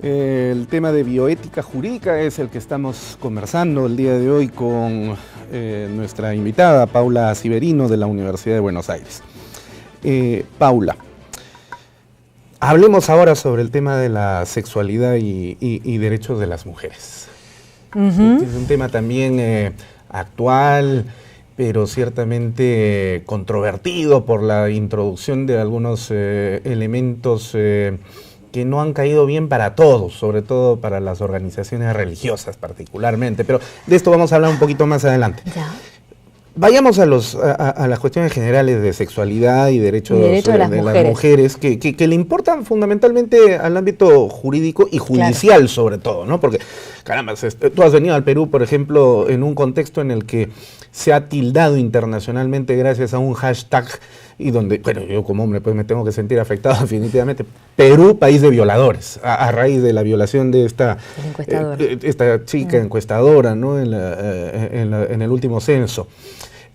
El tema de bioética jurídica es el que estamos conversando el día de hoy con nuestra invitada, Paula Civerino, de la Universidad de Buenos Aires. Paula, hablemos ahora sobre el tema de la sexualidad y derechos de las mujeres. Es un tema también actual, pero ciertamente controvertido por la introducción de algunos elementos que no han caído bien para todos, sobre todo para las organizaciones religiosas particularmente, pero de esto vamos a hablar un poquito más adelante. Ya. Vayamos a las cuestiones generales de sexualidad y derechos de las mujeres que le importan fundamentalmente al ámbito jurídico y judicial, claro, sobre todo, ¿no? Porque, caramba, tú has venido al Perú, por ejemplo, en un contexto en el que se ha tildado internacionalmente gracias a un hashtag y donde, bueno, yo como hombre pues me tengo que sentir afectado definitivamente. Perú, país de violadores, a raíz de la violación de esta chica encuestadora, ¿no? En el último censo.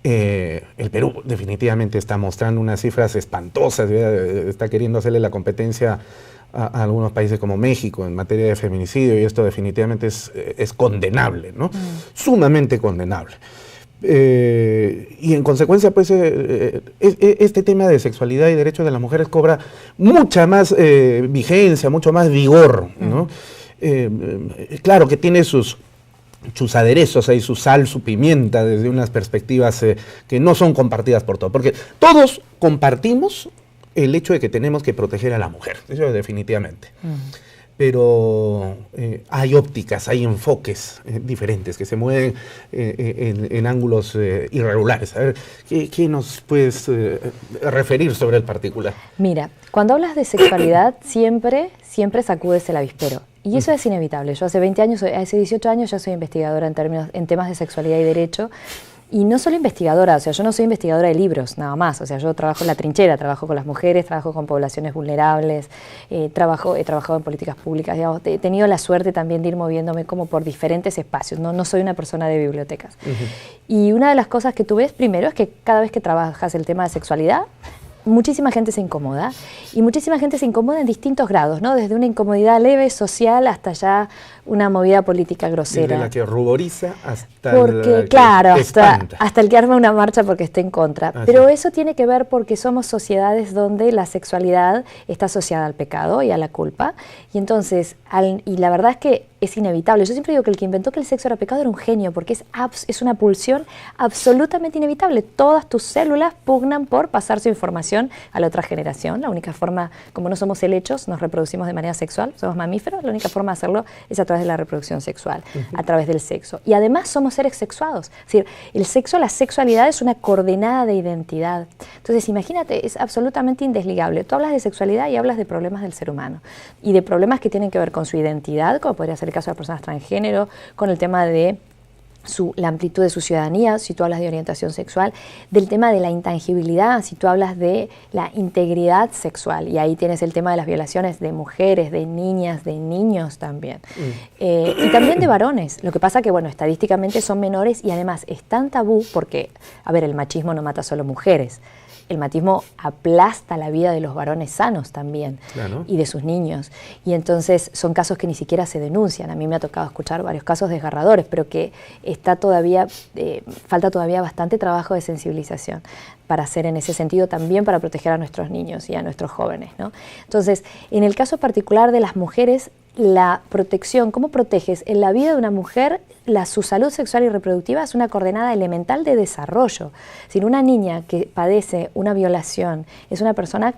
El Perú definitivamente está mostrando unas cifras espantosas, está queriendo hacerle la competencia a algunos países como México en materia de feminicidio, y esto definitivamente es condenable, ¿no? Sumamente condenable. Y en consecuencia, pues, este tema de sexualidad y derechos de las mujeres cobra mucha más vigencia, mucho más vigor, ¿no? Claro que tiene sus aderezos, hay su sal, su pimienta, desde unas perspectivas que no son compartidas por todos, porque todos compartimos el hecho de que tenemos que proteger a la mujer, eso definitivamente. Pero hay ópticas, hay enfoques diferentes que se mueven en ángulos irregulares. A ver, ¿qué nos puedes referir sobre el particular? Mira, cuando hablas de sexualidad siempre sacudes el avispero. Y eso es inevitable. Yo hace 18 años ya soy investigadora en temas de sexualidad y derecho. Y no solo investigadora, o sea, yo no soy investigadora de libros, nada más. O sea, yo trabajo en la trinchera, trabajo con las mujeres, trabajo con poblaciones vulnerables, he trabajado en políticas públicas, digamos, he tenido la suerte también de ir moviéndome como por diferentes espacios, no soy una persona de bibliotecas. Y una de las cosas que tú ves primero es que cada vez que trabajas el tema de sexualidad, muchísima gente se incomoda, y muchísima gente se incomoda en distintos grados, ¿no? Desde una incomodidad leve, social, hasta ya una movida política grosera. Desde la que ruboriza hasta hasta el que arma una marcha porque está en contra. Pero eso tiene que ver porque somos sociedades donde la sexualidad está asociada al pecado y a la culpa, y entonces, y la verdad es que es inevitable. Yo siempre digo que el que inventó que el sexo era pecado era un genio, porque es una pulsión absolutamente inevitable. Todas tus células pugnan por pasar su información a la otra generación. La única forma, como no somos helechos, nos reproducimos de manera sexual, somos mamíferos, la única forma de hacerlo es a través de la reproducción sexual, a través del sexo. Y además somos seres sexuados. Es decir, el sexo, la sexualidad es una coordenada de identidad. Entonces, imagínate, es absolutamente indesligable. Tú hablas de sexualidad y hablas de problemas del ser humano, y de problemas que tienen que ver con su identidad, como podría ser el caso de personas transgénero, con el tema de la amplitud de su ciudadanía, si tú hablas de orientación sexual, del tema de la intangibilidad, si tú hablas de la integridad sexual, y ahí tienes el tema de las violaciones de mujeres, de niñas, de niños también, y también de varones. Lo que pasa que, bueno, estadísticamente son menores, y además es tan tabú porque, a ver, el machismo no mata solo mujeres. El machismo aplasta la vida de los varones sanos también, claro, y de sus niños. Y entonces son casos que ni siquiera se denuncian. A mí me ha tocado escuchar varios casos desgarradores, pero que falta todavía bastante trabajo de sensibilización para hacer en ese sentido, también para proteger a nuestros niños y a nuestros jóvenes, ¿no? Entonces, en el caso particular de las mujeres, la protección, ¿cómo proteges en la vida de una mujer? Su salud sexual y reproductiva es una coordenada elemental de desarrollo. Si una niña que padece una violación es una persona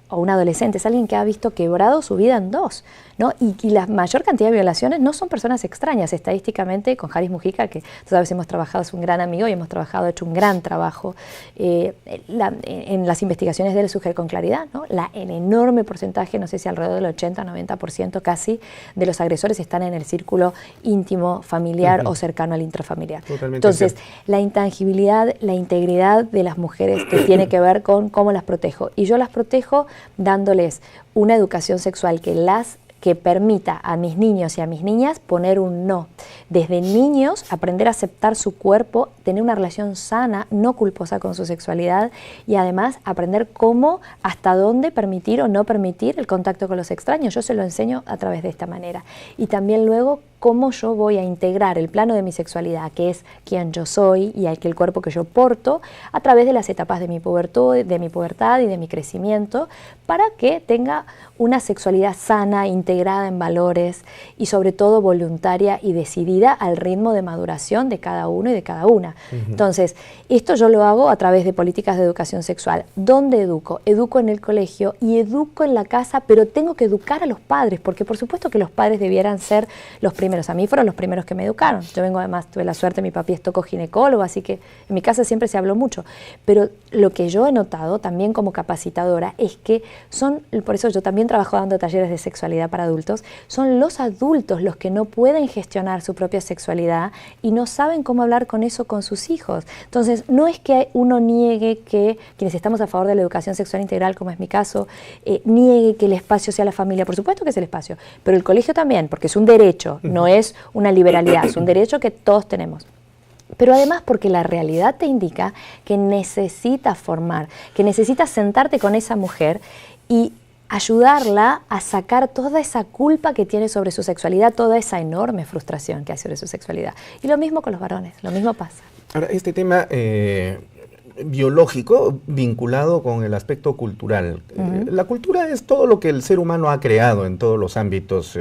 o un adolescente, es alguien que ha visto quebrado su vida en dos, ¿no? Y la mayor cantidad de violaciones no son personas extrañas. Estadísticamente, con Haris Mujica, que sabes, hemos trabajado, es un gran amigo y hemos hecho un gran trabajo en las investigaciones de él, sugiere con claridad, ¿no? El enorme porcentaje, no sé si alrededor del 80-90% casi, de los agresores están en el círculo íntimo, familiar o cercano al intrafamiliar. Totalmente. Entonces, cierto. La intangibilidad, la integridad de las mujeres que tiene que ver con cómo las protejo. Y yo las protejo dándoles una educación sexual que que permita a mis niños y a mis niñas poner un no. Desde niños aprender a aceptar su cuerpo, tener una relación sana, no culposa con su sexualidad y además aprender cómo, hasta dónde permitir o no permitir el contacto con los extraños. Yo se lo enseño a través de esta manera. Y también luego cómo yo voy a integrar el plano de mi sexualidad, que es quién yo soy y el cuerpo que yo porto, a través de las etapas de mi pubertad y de mi crecimiento, para que tenga una sexualidad sana, integrada en valores y sobre todo voluntaria y decidida al ritmo de maduración de cada uno y de cada una. Entonces, esto yo lo hago a través de políticas de educación sexual. ¿Dónde educo? Educo en el colegio y educo en la casa, pero tengo que educar a los padres, porque por supuesto que los padres debieran ser los primeros. A mí fueron los primeros que me educaron. Yo vengo además, tuve la suerte, mi papi es tocoginecólogo, así que en mi casa siempre se habló mucho. Pero lo que yo he notado también como capacitadora es que por eso yo también trabajo dando talleres de sexualidad para adultos, son los adultos los que no pueden gestionar su propia sexualidad y no saben cómo hablar con eso con sus hijos. Entonces, no es que uno niegue que quienes estamos a favor de la educación sexual integral, como es mi caso, niegue que el espacio sea la familia. Por supuesto que es el espacio, pero el colegio también, porque es un derecho, no es una liberalidad, es un derecho que todos tenemos. Pero además porque la realidad te indica que necesitas formar, que necesitas sentarte con esa mujer y ayudarla a sacar toda esa culpa que tiene sobre su sexualidad, toda esa enorme frustración que hay sobre su sexualidad. Y lo mismo con los varones, lo mismo pasa. Ahora, este tema biológico vinculado con el aspecto cultural. La cultura es todo lo que el ser humano ha creado en todos los ámbitos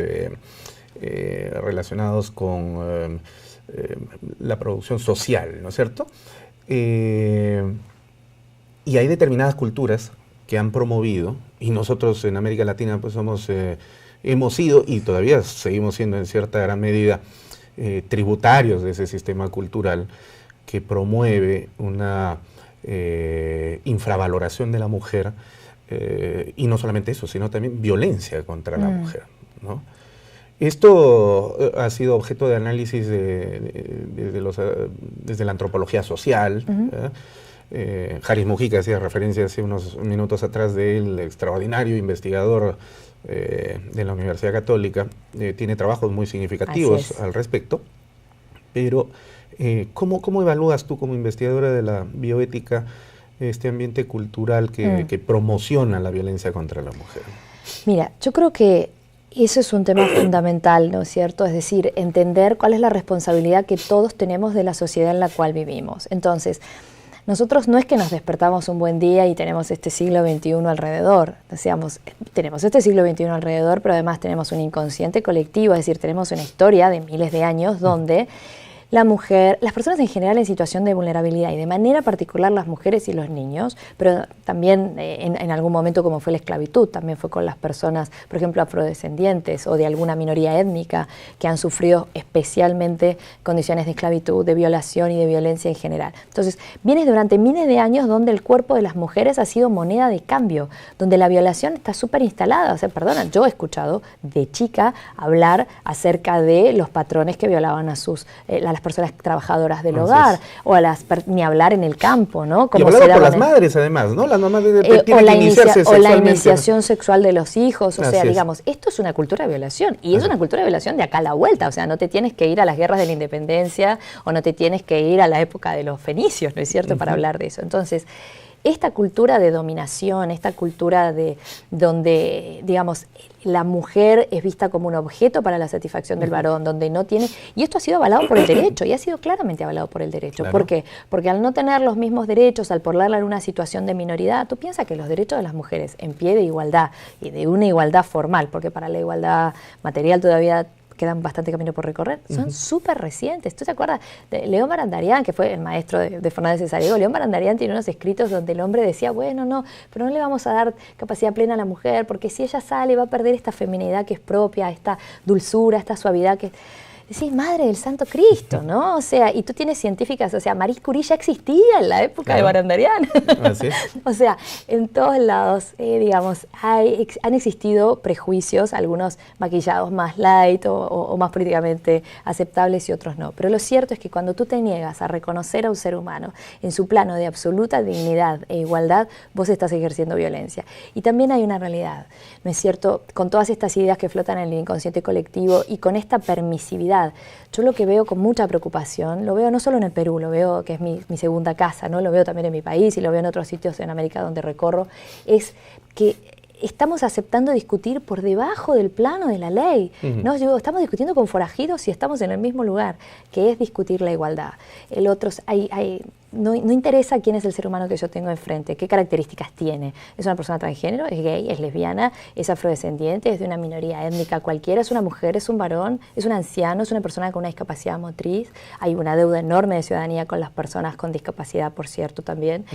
relacionados con la producción social, ¿no es cierto? Y hay determinadas culturas que han promovido, y nosotros en América Latina pues hemos sido, y todavía seguimos siendo en cierta gran medida, tributarios de ese sistema cultural que promueve una infravaloración de la mujer, y no solamente eso, sino también violencia contra la mujer, ¿no? Esto ha sido objeto de análisis desde la antropología social. Haris Mujica hacía referencia hace unos minutos atrás del extraordinario investigador de la Universidad Católica. Tiene trabajos muy significativos al respecto. Pero, ¿cómo evalúas tú como investigadora de la bioética este ambiente cultural que promociona la violencia contra la mujer? Mira, yo creo que eso es un tema fundamental, ¿no es cierto? Es decir, entender cuál es la responsabilidad que todos tenemos de la sociedad en la cual vivimos. Entonces, nosotros no es que nos despertamos un buen día y tenemos este siglo XXI alrededor. Decíamos, tenemos este siglo XXI alrededor, pero además tenemos un inconsciente colectivo, es decir, tenemos una historia de miles de años donde la mujer, las personas en general en situación de vulnerabilidad y de manera particular las mujeres y los niños, pero también en algún momento como fue la esclavitud, también fue con las personas, por ejemplo, afrodescendientes o de alguna minoría étnica que han sufrido especialmente condiciones de esclavitud, de violación y de violencia en general. Entonces, viene durante miles de años donde el cuerpo de las mujeres ha sido moneda de cambio, donde la violación está súper instalada. O sea, perdona, yo he escuchado de chica hablar acerca de los patrones que violaban a las personas trabajadoras del hogar, o ni hablar en el campo, ¿no? Como y hablado por las madres, además, ¿no? Las mamás tienen que iniciarse sexualmente. O la iniciación sexual de los hijos, o sea, digamos, esto es una cultura de violación, y es una cultura de violación de acá a la vuelta, o sea, no te tienes que ir a las guerras de la independencia, o no te tienes que ir a la época de los fenicios, ¿no es cierto?, para hablar de eso. Entonces, esta cultura de dominación, esta cultura de donde, digamos, la mujer es vista como un objeto para la satisfacción del varón, donde no tiene... Y esto ha sido avalado por el derecho, y ha sido claramente avalado por el derecho. Claro. ¿Por qué? Porque al no tener los mismos derechos, al ponerla en una situación de minoridad, tú piensas que los derechos de las mujeres en pie de igualdad, y de una igualdad formal, porque para la igualdad material todavía quedan bastante camino por recorrer, son súper recientes. ¿Tú te acuerdas de León Barandarian, que fue el maestro de Fernández Cesariego? León Barandarian tiene unos escritos donde el hombre decía, bueno, no, pero no le vamos a dar capacidad plena a la mujer, porque si ella sale va a perder esta feminidad que es propia, esta dulzura, esta suavidad que... decís, madre del Santo Cristo, ¿no? O sea, y tú tienes científicas, o sea, Marie Curie ya existía en la época de Barandiarán. Así es. O sea, en todos lados, digamos, han existido prejuicios, algunos maquillados más light o más políticamente aceptables y otros no. Pero lo cierto es que cuando tú te niegas a reconocer a un ser humano en su plano de absoluta dignidad e igualdad, vos estás ejerciendo violencia. Y también hay una realidad, ¿no es cierto? Con todas estas ideas que flotan en el inconsciente colectivo y con esta permisividad, yo lo que veo con mucha preocupación, lo veo no solo en el Perú, lo veo que es mi segunda casa, ¿no? Lo veo también en mi país y lo veo en otros sitios en América donde recorro, es que estamos aceptando discutir por debajo del plano de la ley, ¿no? Digo, estamos discutiendo con forajidos y estamos en el mismo lugar, que es discutir la igualdad. El otro, no interesa quién es el ser humano que yo tengo enfrente, qué características tiene. ¿Es una persona transgénero? ¿Es gay? ¿Es lesbiana? ¿Es afrodescendiente? ¿Es de una minoría étnica cualquiera? ¿Es una mujer? ¿Es un varón? ¿Es un anciano? ¿Es una persona con una discapacidad motriz? Hay una deuda enorme de ciudadanía con las personas con discapacidad, por cierto, también.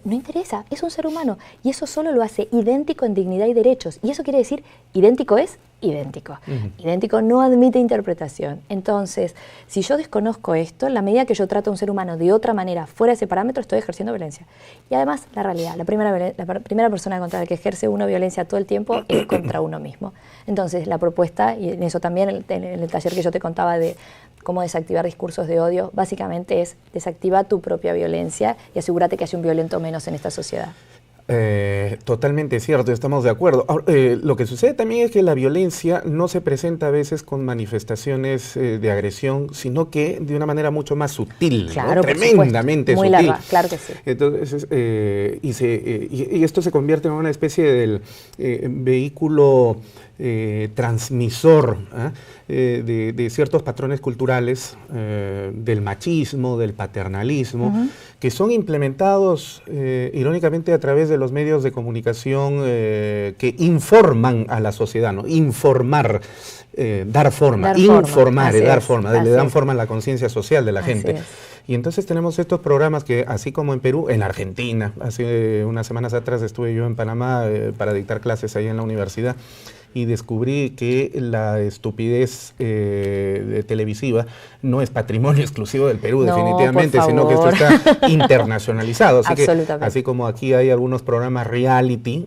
No interesa, es un ser humano y eso solo lo hace idéntico en dignidad y derechos. Y eso quiere decir, idéntico es idéntico. Idéntico no admite interpretación. Entonces, si yo desconozco esto, en la medida que yo trato a un ser humano de otra manera, fuera de ese parámetro, estoy ejerciendo violencia. Y además, la realidad, la primera persona contra la que ejerce uno violencia todo el tiempo es contra uno mismo. Entonces, la propuesta, y en eso también, en el taller que yo te contaba de cómo desactivar discursos de odio, básicamente es desactiva tu propia violencia y asegúrate que haya un violento menos en esta sociedad. Totalmente cierto, estamos de acuerdo. Ahora, lo que sucede también es que la violencia no se presenta a veces con manifestaciones de agresión, sino que de una manera mucho más sutil, claro, ¿no? Tremendamente muy sutil. Larga, claro que sí. Entonces, y esto se convierte en una especie del vehículo transmisor de ciertos patrones culturales, del machismo, del paternalismo, que son implementados irónicamente a través de los medios de comunicación que informan a la sociedad, ¿no? Informar, dar forma, informar, dar forma, le dan forma a la conciencia social de la gente. Y entonces tenemos estos programas que, así como en Perú, en Argentina, hace unas semanas atrás estuve yo en Panamá para dictar clases ahí en la universidad, y descubrí que la estupidez televisiva no es patrimonio exclusivo del Perú, no, definitivamente, sino que esto está internacionalizado. Así que, así como aquí hay algunos programas reality,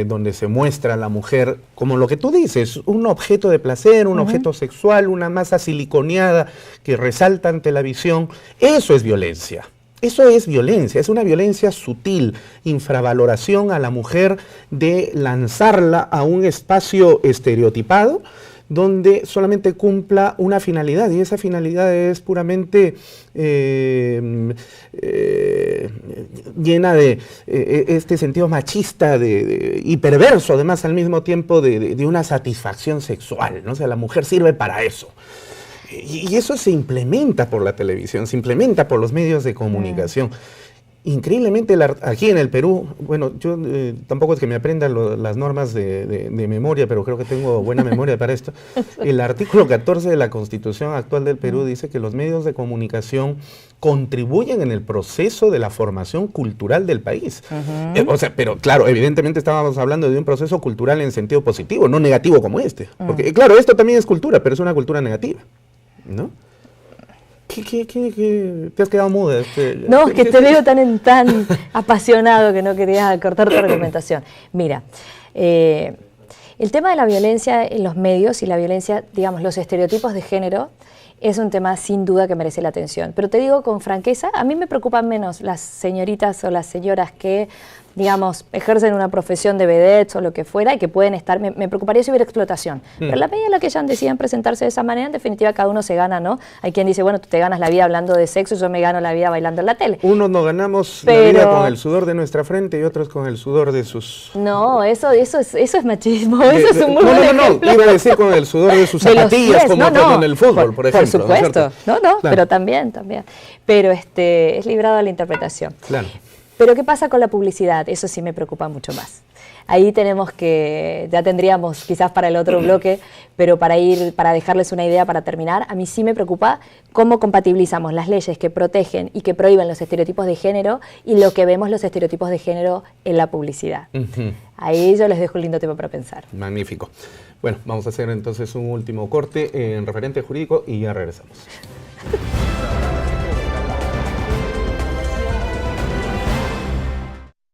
donde se muestra a la mujer como lo que tú dices, un objeto de placer, un objeto sexual, una masa siliconeada que resalta ante la visión, eso es violencia. Eso es violencia, es una violencia sutil, infravaloración a la mujer de lanzarla a un espacio estereotipado donde solamente cumpla una finalidad, y esa finalidad es puramente llena de este sentido machista y perverso, además al mismo tiempo de una satisfacción sexual, ¿no? O sea, la mujer sirve para eso. Y eso se implementa por la televisión, se implementa por los medios de comunicación. Increíblemente, aquí en el Perú, bueno, yo tampoco es que me aprenda las normas de memoria, pero creo que tengo buena memoria para esto. El artículo 14 de la Constitución actual del Perú dice que los medios de comunicación contribuyen en el proceso de la formación cultural del país. O sea, pero claro, evidentemente estábamos hablando de un proceso cultural en sentido positivo, no negativo como este. Porque claro, esto también es cultura, pero es una cultura negativa, ¿no? ¿Qué te has quedado muda? No, es que te veo tan apasionado que no quería cortar tu argumentación. Mira, el tema de la violencia en los medios y la violencia, digamos, los estereotipos de género, es un tema sin duda que merece la atención. Pero te digo con franqueza, a mí me preocupan menos las señoritas o las señoras que, digamos, ejercen una profesión de vedettes o lo que fuera y que pueden estar, me preocuparía si hubiera explotación. Pero la medida en la que ellas deciden presentarse de esa manera, en definitiva cada uno se gana, ¿no? Hay quien dice, bueno, tú te ganas la vida hablando de sexo, yo me gano la vida bailando en la tele. Unos nos ganamos la vida con el sudor de nuestra frente y otros con el sudor de sus... No, eso es machismo, eso es un muy buen ejemplo. No, iba a decir con el sudor de sus zapatillas, como en el fútbol, por ejemplo. Por supuesto, claro. Pero también. Pero es librado a la interpretación. Claro. Pero ¿qué pasa con la publicidad? Eso sí me preocupa mucho más. Ahí tenemos ya tendríamos quizás para el otro bloque, pero para dejarles una idea para terminar, a mí sí me preocupa cómo compatibilizamos las leyes que protegen y que prohíben los estereotipos de género y lo que vemos los estereotipos de género en la publicidad. Ahí yo les dejo un lindo tema para pensar. Magnífico. Bueno, vamos a hacer entonces un último corte en referente jurídico y ya regresamos.